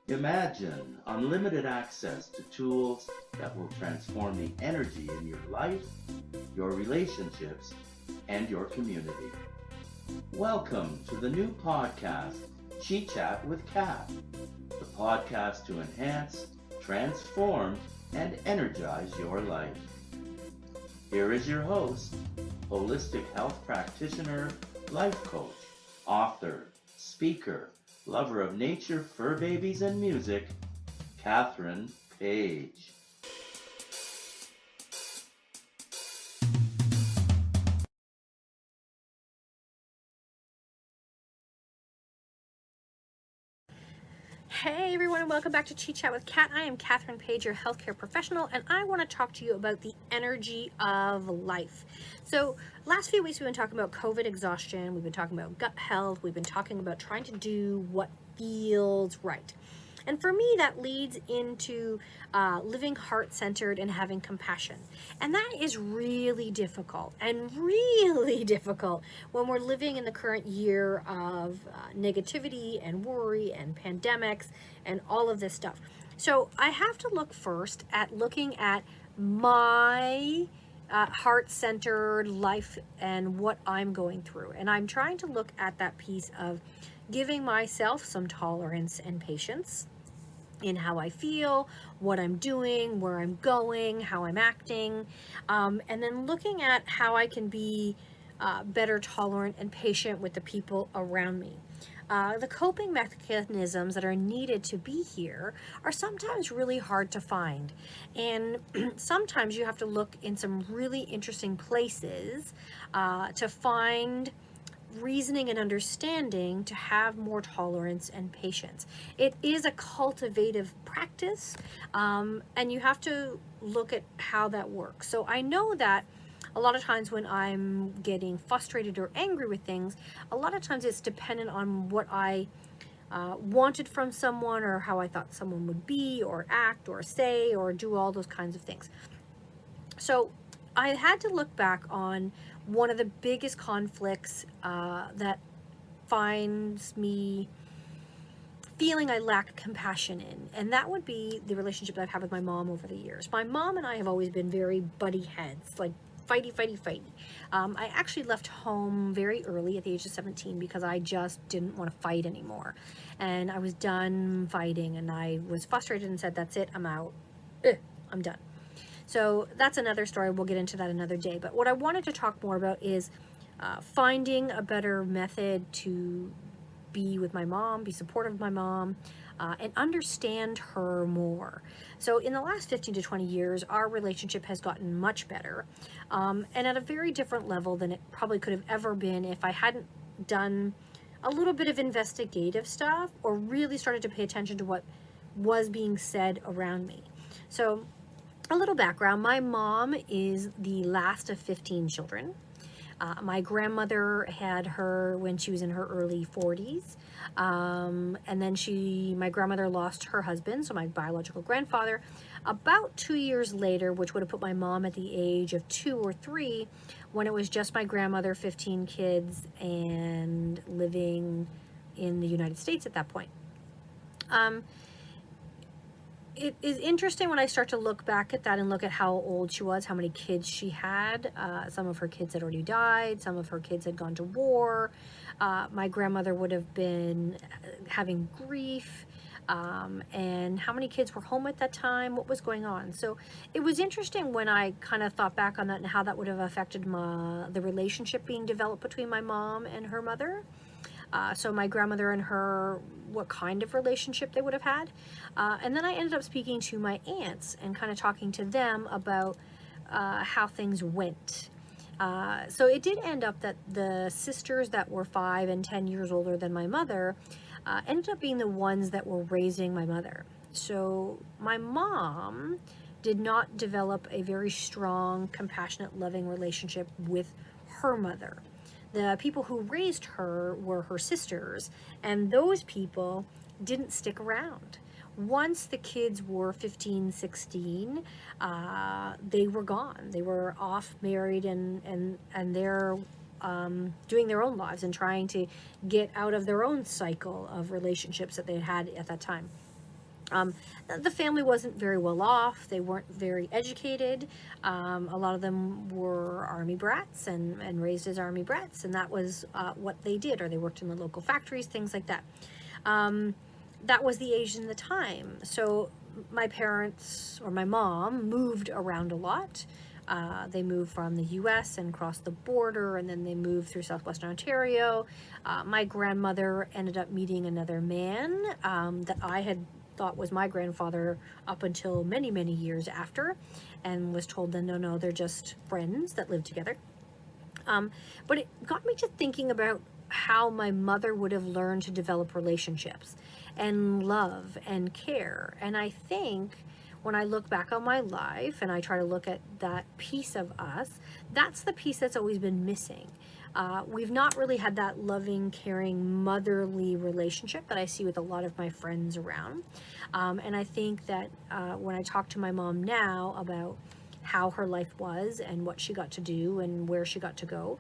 Imagine unlimited access to tools that will transform the energy in your life, your relationships, and your community. Welcome to the new podcast, Chat with Cat, the podcast to enhance, transform, and energize your life. Here is your host, holistic health practitioner, life coach, author, speaker, lover of nature, fur babies, and music, Catherine Page. Hey everyone, and welcome back to Chat with Cat. I am Catherine Page, your healthcare professional, and I want to talk to you about the energy of life. So last few weeks we've been talking about COVID exhaustion, we've been talking about gut health, we've been talking about trying to do what feels right. And for me, that leads into living heart-centered and having compassion. And that is really difficult when we're living in the current year of negativity and worry and pandemics and all of this stuff. So I have to look first at looking at my heart-centered life and what I'm going through. And I'm trying to look at that piece of giving myself some tolerance and patience in how I feel, what I'm doing, where I'm going, how I'm acting, and then looking at how I can be better tolerant and patient with the people around me. The coping mechanisms that are needed to be here are sometimes really hard to find. And sometimes you have to look in some really interesting places to find reasoning and understanding to have more tolerance and patience. It is a cultivative practice, and you have to look at how that works. So I know that a lot of times when I'm getting frustrated or angry with things, a lot of times it's dependent on what I wanted from someone or how I thought someone would be or act or say or do all those kinds of things. So I had to look back on one of the biggest conflicts that finds me feeling I lack compassion in, and that would be the relationship that I've had with my mom over the years. My mom and I have always been very butty heads, like fighty. I actually left home very early at the age of 17 because I just didn't want to fight anymore. And I was done fighting, and I was frustrated and said, that's it, I'm out. I'm done. So that's another story. We'll get into that another day. But what I wanted to talk more about is finding a better method to be with my mom, be supportive of my mom, and understand her more. So in the last 15 to 20 years, our relationship has gotten much better, and at a very different level than it probably could have ever been if I hadn't done a little bit of investigative stuff or really started to pay attention to what was being said around me. So a little background, my mom is the last of 15 children. My grandmother had her when she was in her early 40s. And then my grandmother lost her husband, so my biological grandfather, about 2 years later, which would have put my mom at the age of 2 or 3, when it was just my grandmother, 15 kids, and living in the United States at that point. It is interesting when I start to look back at that and look at how old she was, how many kids she had. Some of her kids had already died. Some of her kids had gone to war. My grandmother would have been having grief. And how many kids were home at that time? What was going on? So it was interesting when I kind of thought back on that and how that would have affected the relationship being developed between my mom and her mother. So my grandmother and her, what kind of relationship they would have had. And then I ended up speaking to my aunts and kind of talking to them about how things went. So it did end up that the sisters that were 5 and 10 years older than my mother ended up being the ones that were raising my mother. So my mom did not develop a very strong, compassionate, loving relationship with her mother. The people who raised her were her sisters, and those people didn't stick around. Once the kids were 15, 16, they were gone. They were off, married, and they're doing their own lives and trying to get out of their own cycle of relationships that they had at that time. Um, the family wasn't very well off. They weren't very educated. A lot of them were army brats and raised as army brats, and that was what they did, or they worked in the local factories, things like that. That was the age and the time. So my parents, or my mom, moved around a lot. They moved from the US and crossed the border, and then they moved through southwestern Ontario. My grandmother ended up meeting another man that I had thought was my grandfather up until many, many years after, and was told then, no, they're just friends that live together. But it got me to thinking about how my mother would have learned to develop relationships and love and care. And I think when I look back on my life and I try to look at that piece of us, that's the piece that's always been missing. We've not really had that loving, caring, motherly relationship that I see with a lot of my friends around. And I think that when I talk to my mom now about how her life was and what she got to do and where she got to go,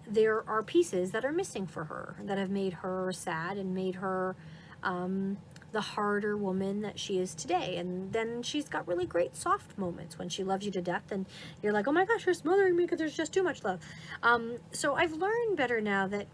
there are pieces that are missing for her that have made her sad and made her the harder woman that she is today. And then she's got really great soft moments when she loves you to death and you're like, oh my gosh, you're smothering me because there's just too much love. So I've learned better now that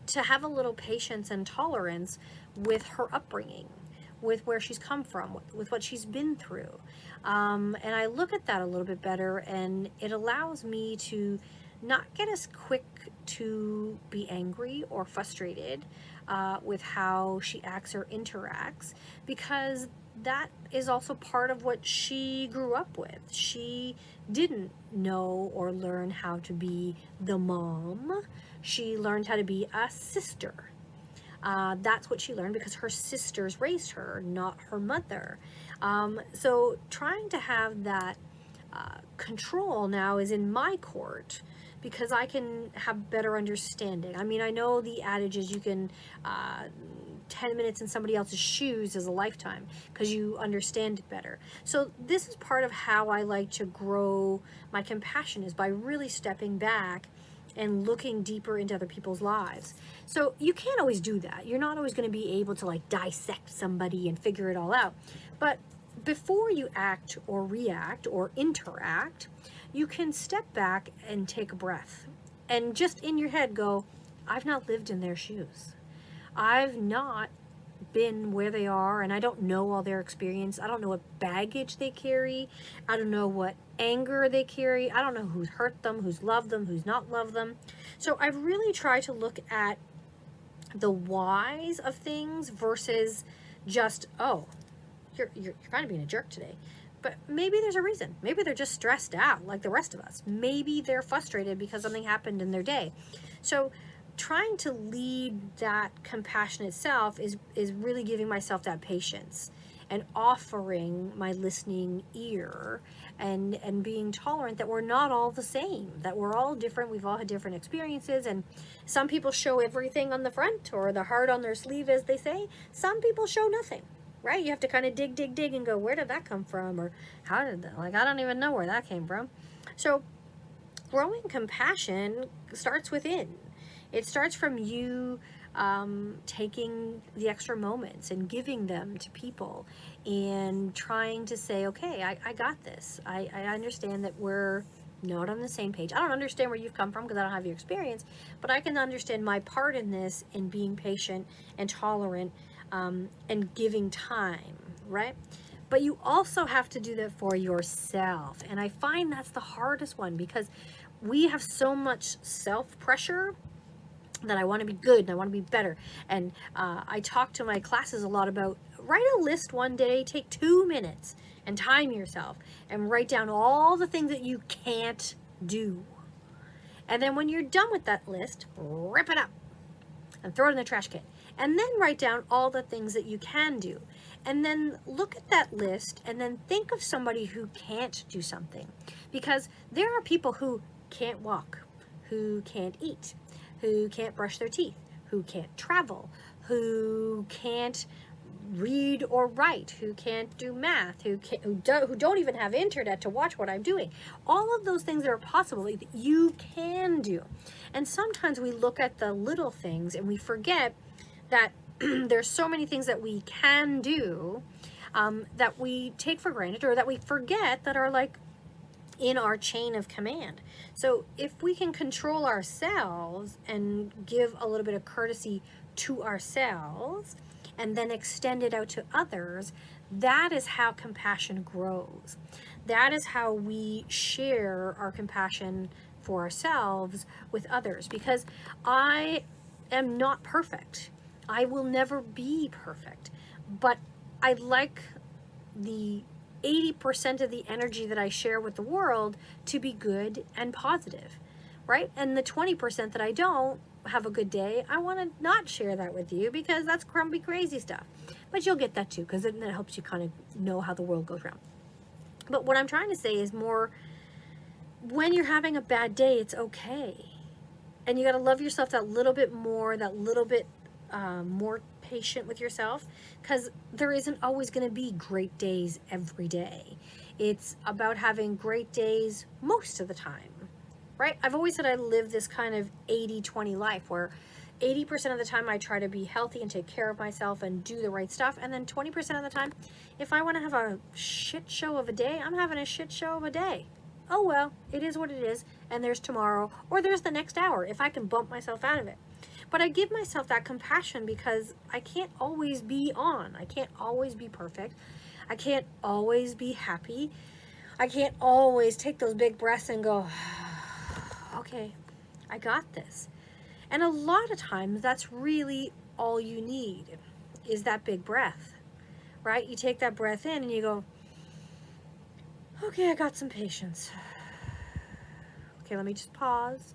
to have a little patience and tolerance with her upbringing, with where she's come from, with what she's been through. And I look at that a little bit better, and it allows me to not get as quick to be angry or frustrated with how she acts or interacts, because that is also part of what she grew up with. She didn't know or learn how to be the mom. She learned how to be a sister. That's what she learned because her sisters raised her, not her mother. So trying to have that control now is in my court, because I can have better understanding. I mean, I know the adage is you can 10 minutes in somebody else's shoes is a lifetime, because you understand it better. So this is part of how I like to grow my compassion, is by really stepping back and looking deeper into other people's lives. So you can't always do that. You're not always going to be able to like dissect somebody and figure it all out. But before you act or react or interact, you can step back and take a breath and just in your head go, I've not lived in their shoes. I've not been where they are, and I don't know all their experience. I don't know what baggage they carry. I don't know what anger they carry. I don't know who's hurt them, who's loved them, who's not loved them. So I've really tried to look at the whys of things versus just, oh, you're kind of being a jerk today. But maybe there's a reason. Maybe they're just stressed out like the rest of us. Maybe they're frustrated because something happened in their day. So trying to lead that compassion itself is really giving myself that patience and offering my listening ear and being tolerant that we're not all the same, that we're all different. We've all had different experiences, and some people show everything on the front or the heart on their sleeve, as they say. Some people show nothing. Right? You have to kind of dig and go, where did that come from? Or how did that, like, I don't even know where that came from. So growing compassion starts within. It starts from you taking the extra moments and giving them to people and trying to say, okay, I got this. I understand that we're not on the same page. I don't understand where you've come from because I don't have your experience, but I can understand my part in this in being patient and tolerant and giving time, right? But you also have to do that for yourself. And I find that's the hardest one, because we have so much self-pressure that I want to be good and I want to be better. And I talk to my classes a lot about, write a list one day, take 2 minutes and time yourself and write down all the things that you can't do. And then when you're done with that list, rip it up and throw it in the trash can. And then write down all the things that you can do. And then look at that list and then think of somebody who can't do something. Because there are people who can't walk, who can't eat, who can't brush their teeth, who can't travel, who can't read or write, who can't do math, who don't even have internet to watch what I'm doing. All of those things that are possible that you can do. And sometimes we look at the little things and we forget that there's so many things that we can do that we take for granted, or that we forget, that are like in our chain of command. So if we can control ourselves and give a little bit of courtesy to ourselves and then extend it out to others, that is how compassion grows. That is how we share our compassion for ourselves with others, because I am not perfect. I will never be perfect, but I like the 80% of the energy that I share with the world to be good and positive, right? And the 20% that I don't have a good day, I want to not share that with you, because that's grumpy, crazy stuff. But you'll get that too, because it helps you kind of know how the world goes around. But what I'm trying to say is more, when you're having a bad day, it's okay. And you got to love yourself that little bit more, that little bit more patient with yourself, because there isn't always going to be great days every day. It's about having great days most of the time, right? I've always said I live this kind of 80-20 life, where 80% of the time I try to be healthy and take care of myself and do the right stuff, and then 20% of the time, if I want to have a shit show of a day, I'm having a shit show of a day. Oh well, it is what it is, and there's tomorrow, or there's the next hour, if I can bump myself out of it. But I give myself that compassion, because I can't always be on. I can't always be perfect. I can't always be happy. I can't always take those big breaths and go, okay, I got this. And a lot of times that's really all you need, is that big breath, right? You take that breath in and you go, okay, I got some patience. Okay, let me just pause.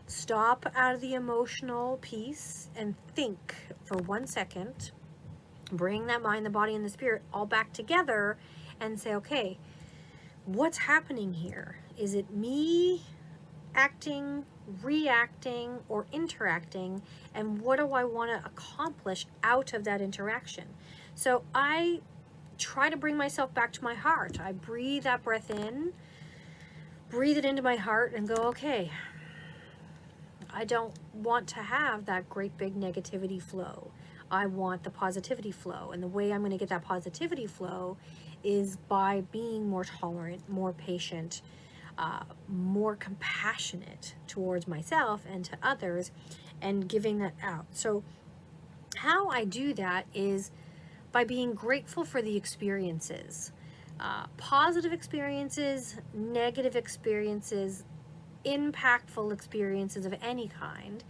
Stop out of the emotional piece and think for 1 second. Bring that mind, the body, and the spirit all back together and say, okay, what's happening here? Is it me acting, reacting, or interacting? And what do I want to accomplish out of that interaction? So I try to bring myself back to my heart. I breathe that breath in, breathe it into my heart, and go, okay, I don't want to have that great big negativity flow. I want the positivity flow. And the way I'm going to get that positivity flow is by being more tolerant, more patient, more compassionate towards myself and to others, and giving that out. So how I do that is by being grateful for the experiences, positive experiences, negative experiences, impactful experiences of any kind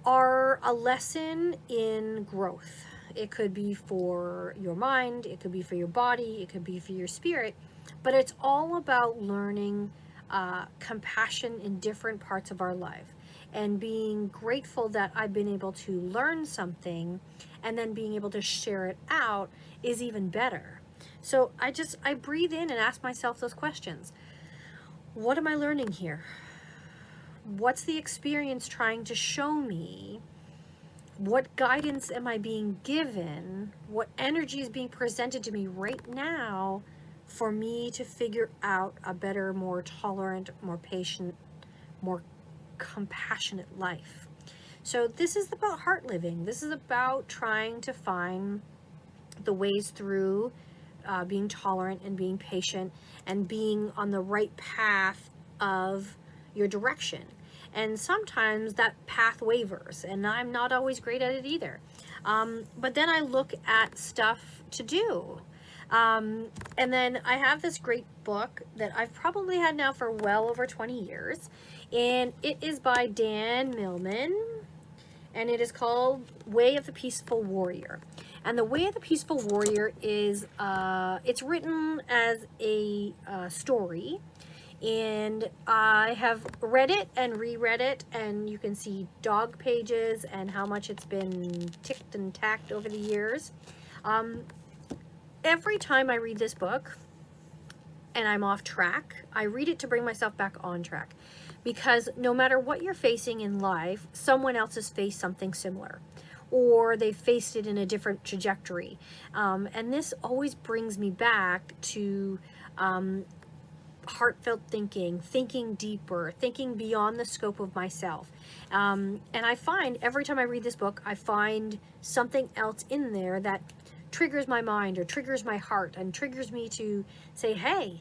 are a lesson in growth. It could be for your mind, it could be for your body, it could be for your spirit, but it's all about learning compassion in different parts of our life, and being grateful that I've been able to learn something, and then being able to share it out is even better. So I breathe in and ask myself those questions. What am I learning here? What's the experience trying to show me? What guidance am I being given? What energy is being presented to me right now for me to figure out a better, more tolerant, more patient, more compassionate life? So this is about heart living. This is about trying to find the ways through being tolerant and being patient and being on the right path of your direction. And sometimes that path wavers, and I'm not always great at it either. But then I look at stuff to do. And then I have this great book that I've probably had now for well over 20 years. And it is by Dan Millman. And it is called Way of the Peaceful Warrior. And the Way of the Peaceful Warrior is, it's written as a story. And I have read it and reread it, and you can see dog pages and how much it's been ticked and tacked over the years. Every time I read this book and I'm off track, I read it to bring myself back on track. Because no matter what you're facing in life, someone else has faced something similar, or they faced it in a different trajectory. And this always brings me back to heartfelt thinking, thinking deeper, thinking beyond the scope of myself. And I find every time I read this book, I find something else in there that triggers my mind or triggers my heart and triggers me to say, hey,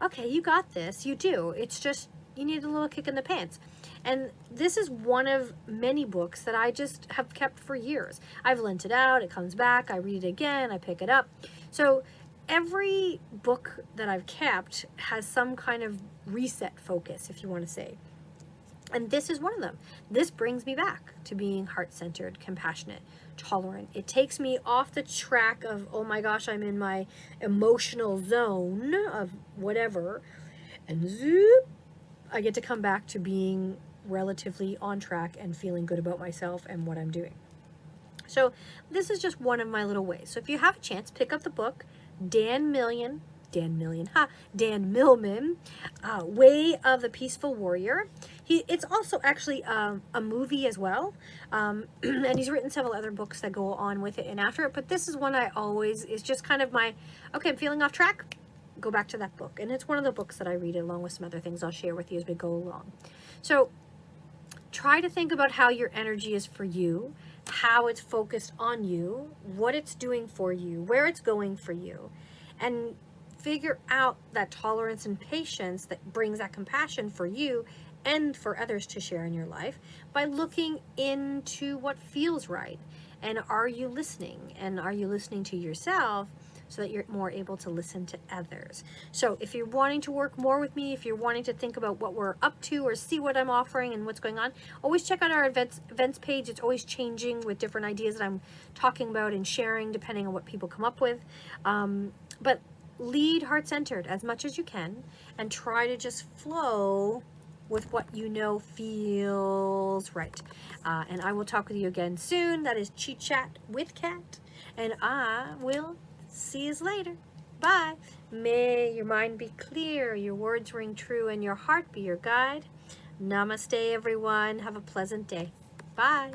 okay, you got this. You do. It's just, you need a little kick in the pants. And this is one of many books that I just have kept for years. I've lent it out, it comes back, I read it again, I pick it up. So every book that I've kept has some kind of reset focus, if you want to say. And this is one of them. This brings me back to being heart-centered, compassionate, tolerant. It takes me off the track of, oh my gosh, I'm in my emotional zone of whatever. And zoop, I get to come back to being relatively on track and feeling good about myself and what I'm doing. So this is just one of my little ways. So if you have a chance, pick up the book, Dan Millman, Way of the Peaceful Warrior. It's also actually a movie as well, and he's written several other books that go on with it and after it, but this is one I always, is just kind of my, okay, I'm feeling off track, go back to that book. And it's one of the books that I read along with some other things I'll share with you as we go along. So try to think about how your energy is for you, how it's focused on you, what it's doing for you, where it's going for you, and figure out that tolerance and patience that brings that compassion for you and for others to share in your life by looking into what feels right. And are you listening? And are you listening to yourself so that you're more able to listen to others? So if you're wanting to work more with me, if you're wanting to think about what we're up to or see what I'm offering and what's going on, always check out our events page. It's always changing with different ideas that I'm talking about and sharing depending on what people come up with. But lead heart-centered as much as you can and try to just flow with what you know feels right. And I will talk with you again soon. That is Chi Chat with Cat, and I will see you later. Bye. May your mind be clear, your words ring true, and your heart be your guide. Namaste, everyone. Have a pleasant day. Bye.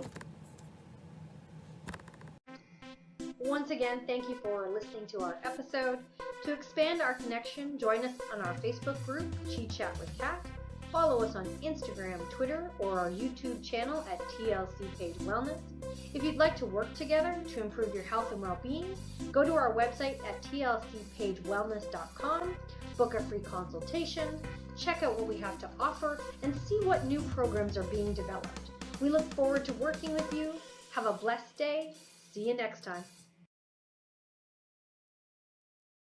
Once again, thank you for listening to our episode. To expand our connection, join us on our Facebook group, Chi Chat with Cat. Follow us on Instagram, Twitter, or our YouTube channel at TLC Page Wellness. If you'd like to work together to improve your health and well-being, go to our website at tlcpagewellness.com, book a free consultation, check out what we have to offer, and see what new programs are being developed. We look forward to working with you. Have a blessed day. See you next time.